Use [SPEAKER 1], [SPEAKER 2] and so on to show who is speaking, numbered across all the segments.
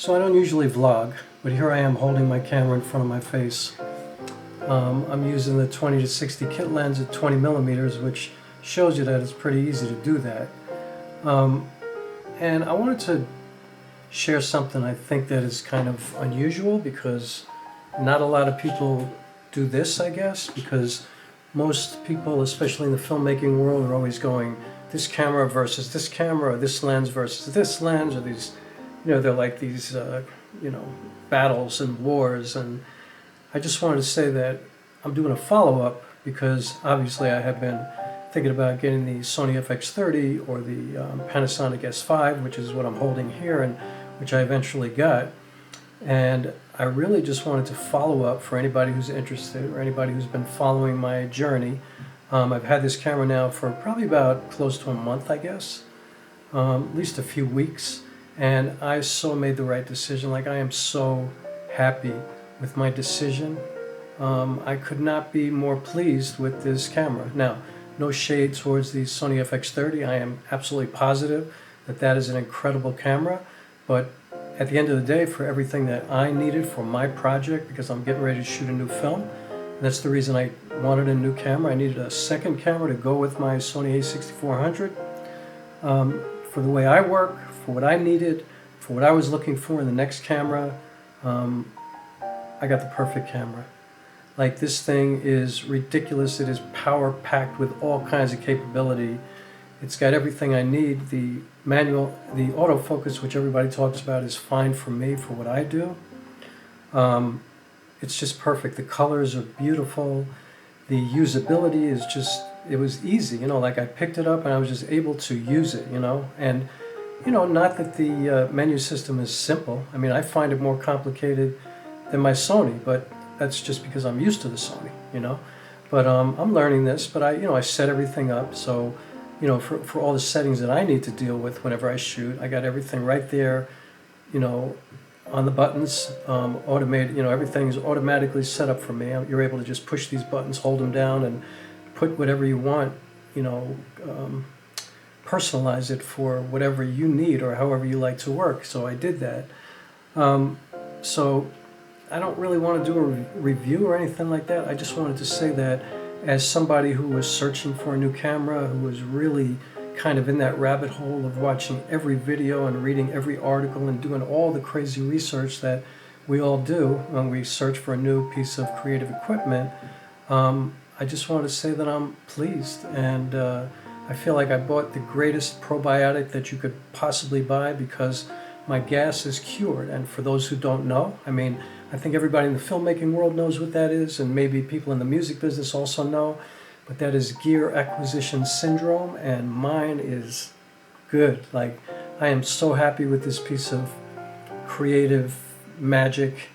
[SPEAKER 1] So I don't usually vlog, but here I am holding my camera in front of my face. I'm using the 20 to 60 kit lens at 20 millimeters, which shows you that it's pretty easy to do that. And I wanted to share something I think that is kind of unusual, because not a lot of people do this, I guess, because most people, especially in the filmmaking world, are always going this camera versus this camera, or this lens versus this lens, or these, they're like these, battles and wars. And I just wanted to say that I'm doing a follow-up because obviously I have been thinking about getting the Sony FX30 or the Panasonic S5, which is what I'm holding here and which I eventually got. And I really just wanted to follow up for anybody who's interested or anybody who's been following my journey. I've had this camera now for probably about close to a month, I guess, at least a few weeks. And I so made the right decision. Like, I am so happy with my decision. I could not be more pleased with this camera. Now, no shade towards the Sony FX30. I am absolutely positive that that is an incredible camera. But at the end of the day, for everything that I needed for my project, because I'm getting ready to shoot a new film, and that's the reason I wanted a new camera. I needed a second camera to go with my Sony a6400. For the way I work, for what I needed, for what I was looking for in the next camera, I got the perfect camera. Like, this thing is ridiculous. It is power-packed with all kinds of capability. It's got everything I need. The manual, the autofocus, which everybody talks about, is fine for me, for what I do. It's just perfect. The colors are beautiful. The usability is just, it was easy. Like, I picked it up and I was just able to use it, And, not that the menu system is simple. I mean, I find it more complicated than my Sony, but that's just because I'm used to the Sony, But I'm learning this, but I set everything up. So, for all the settings that I need to deal with whenever I shoot, I got everything right there, on the buttons, automated, everything's automatically set up for me. You're able to just push these buttons, hold them down, and put whatever you want, personalize it for whatever you need or however you like to work. So I did that. So I don't really want to do a review or anything like that. I just wanted to say that as somebody who was searching for a new camera, who was really kind of in that rabbit hole of watching every video and reading every article and doing all the crazy research that we all do when we search for a new piece of creative equipment, I just wanted to say that I'm pleased. And I feel like I bought the greatest probiotic that you could possibly buy, because my gas is cured. And for those who don't know, I think everybody in the filmmaking world knows what that is, and maybe people in the music business also know, but that is gear acquisition syndrome, and mine is good. Like, I am so happy with this piece of creative magic,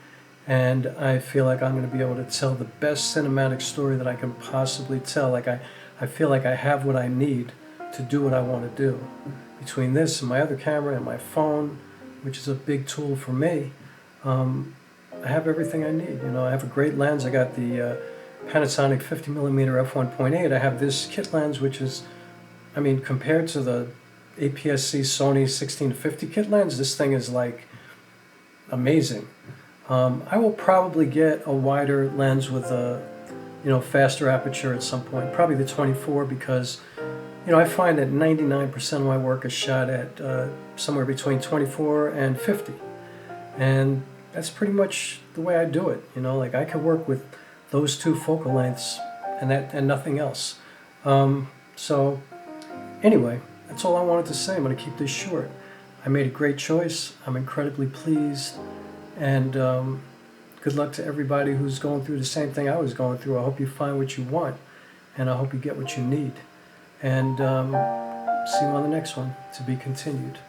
[SPEAKER 1] and I feel like I'm going to be able to tell the best cinematic story that I can possibly tell. Like, I feel like I have what I need to do what I want to do. Between this and my other camera and my phone, which is a big tool for me, I have everything I need. I have a great lens. I got the Panasonic 50mm f1.8. I have this kit lens, which is, compared to the APS-C Sony 16-50 kit lens, this thing is like amazing. I will probably get a wider lens with a, faster aperture at some point, probably the 24, because, I find that 99% of my work is shot at somewhere between 24 and 50. And that's pretty much the way I do it. Like, I can work with those two focal lengths and nothing else. So anyway, that's all I wanted to say. I'm going to keep this short. I made a great choice. I'm incredibly pleased, and good luck to everybody who's going through the same thing I was going through. I hope you find what you want, and I hope you get what you need. And see you on the next one. To be continued.